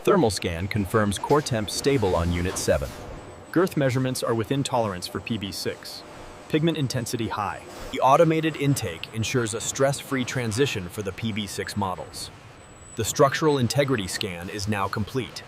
Thermal scan confirms core temp stable on Unit 7. Girth measurements are within tolerance for P-B6. Pigment intensity high. The automated intake ensures a stress-free transition for the P-B6 models. The structural integrity scan is now complete.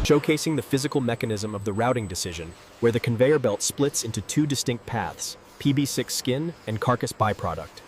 Showcasing the physical mechanism of the routing decision, where the conveyor belt splits into two distinct paths, P-B6 skin and carcass byproduct.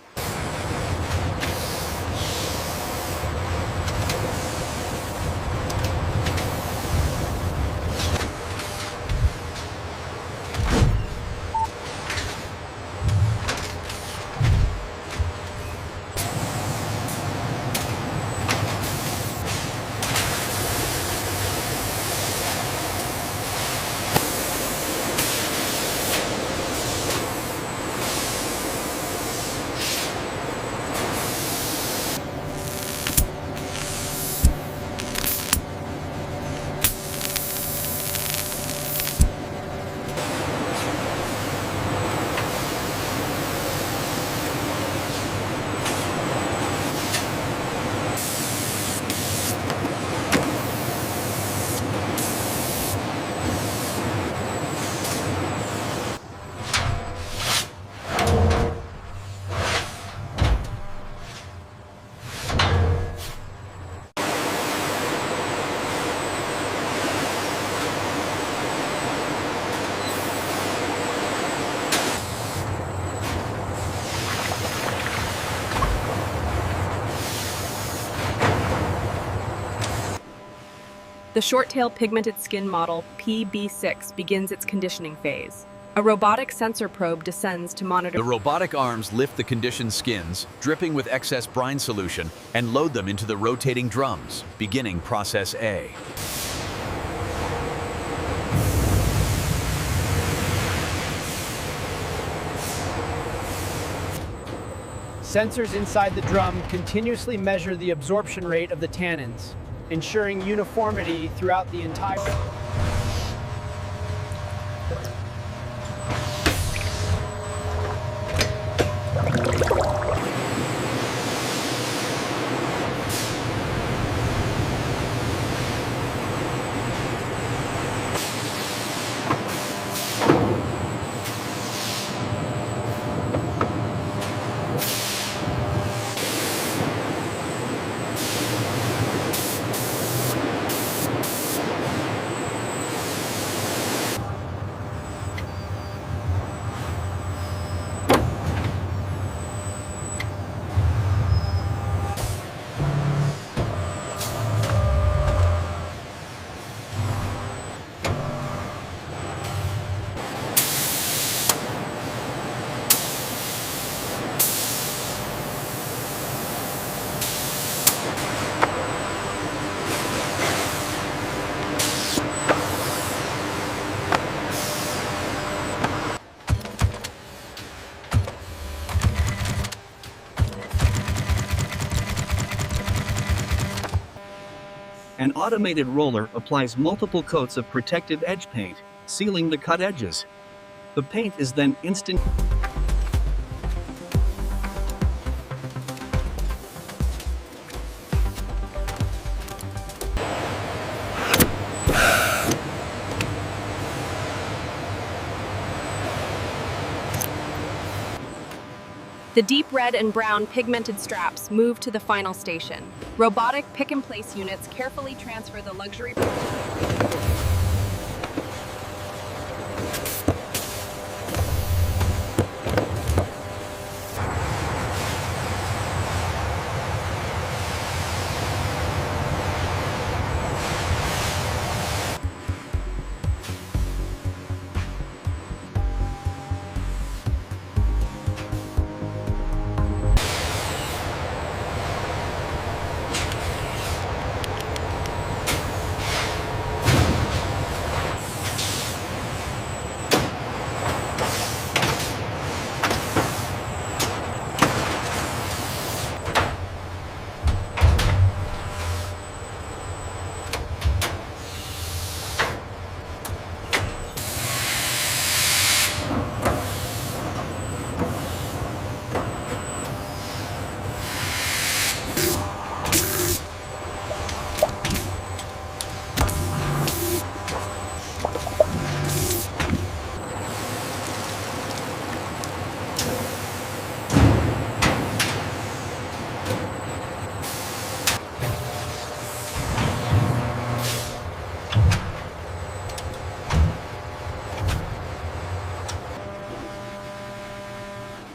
The short-tail pigmented skin model P-B6 begins its conditioning phase. A robotic sensor probe descends to monitor. The robotic arms lift the conditioned skins, dripping with excess brine solution, and load them into the rotating drums, beginning Process A. Sensors inside the drum continuously measure the absorption rate of the tannins, ensuring uniformity throughout the entire. An automated roller applies multiple coats of protective edge paint, sealing the cut edges. The paint is then instant. The deep red and brown pigmented straps move to the final station. Robotic pick-and-place units carefully transfer the luxury.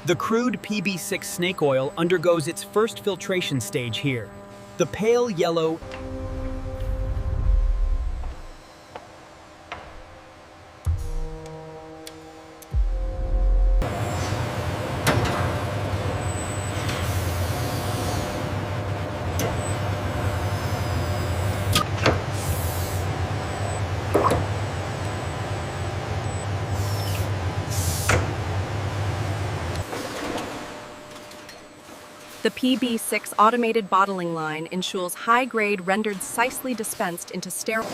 The crude PB6 snake oil undergoes its first filtration stage here. The pale yellow The PB6 automated bottling line ensures high-grade rendered precisely dispensed into sterile.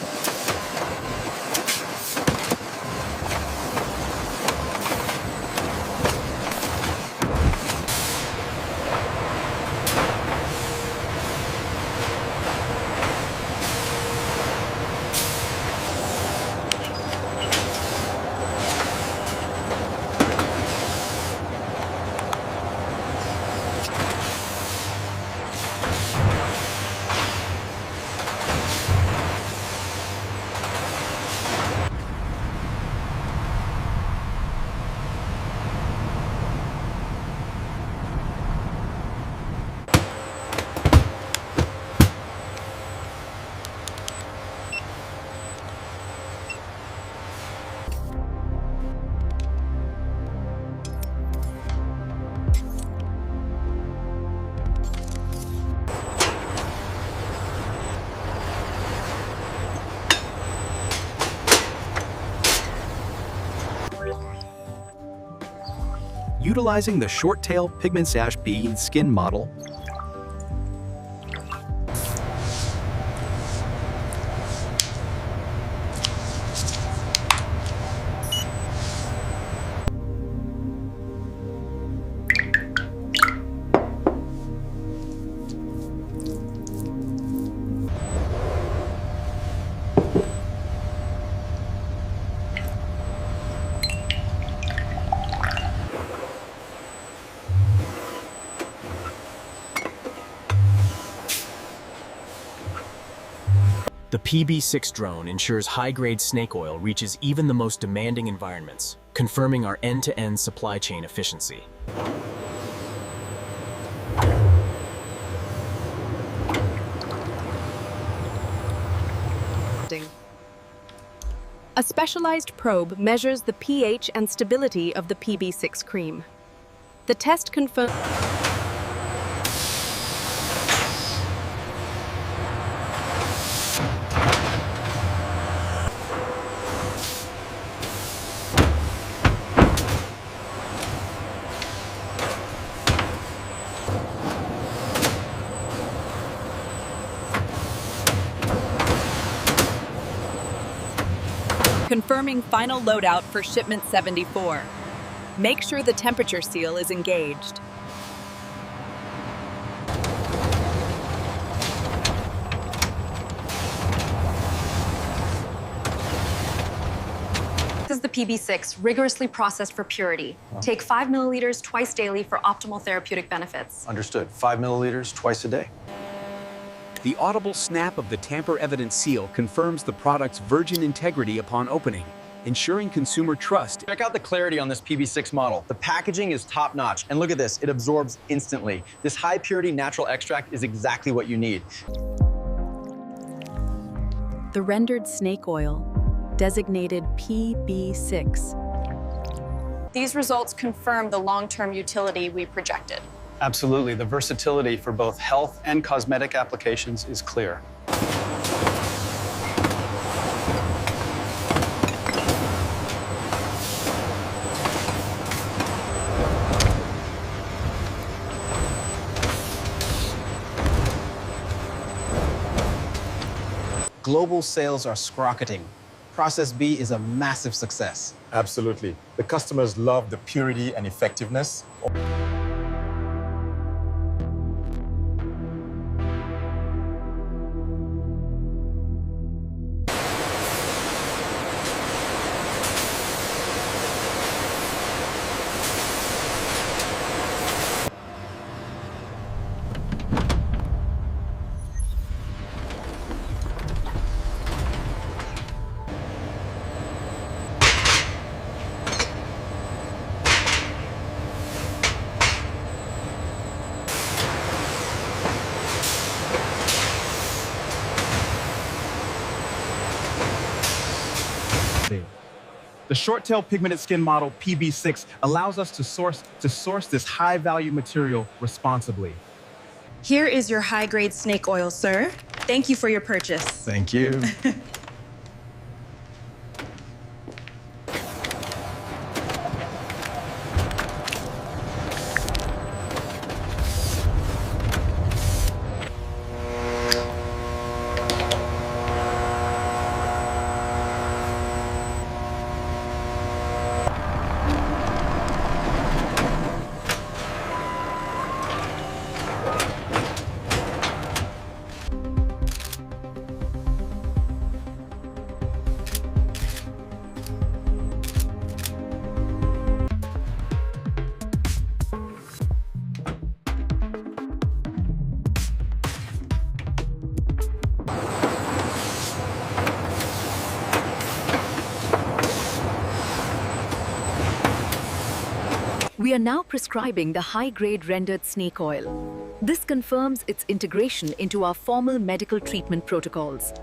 Utilizing the short-tail pigment-B skin model, The PB6 drone ensures high-grade snake oil reaches even the most demanding environments, confirming our end-to-end supply chain efficiency. A specialized probe measures the pH and stability of the PB6 cream. The test confirms. Confirming final loadout for shipment 74. Make sure the temperature seal is engaged. This is the PB6, rigorously processed for purity. Take 5 milliliters twice daily for optimal therapeutic benefits. Understood. 5 milliliters twice a day. the audible snap of the tamper-evident seal confirms the product's virgin integrity upon opening, ensuring consumer trust. Check out the clarity on this PB6 model. The packaging is top-notch, and look at this, it absorbs instantly. This high-purity natural extract is exactly what you need. The rendered snake oil, designated PB6. These results confirm the long-term utility we projected. Absolutely. The versatility for both health and cosmetic applications is clear. Global sales are skyrocketing. Process B is a massive success. Absolutely. The customers love the purity and effectiveness. The short-tail pigmented skin model P-B6 allows us to source this high-value material responsibly. Here is your high-grade snake oil, sir. Thank you for your purchase. Thank you. We are now prescribing the high-grade rendered snake oil. This confirms its integration into our formal medical treatment protocols.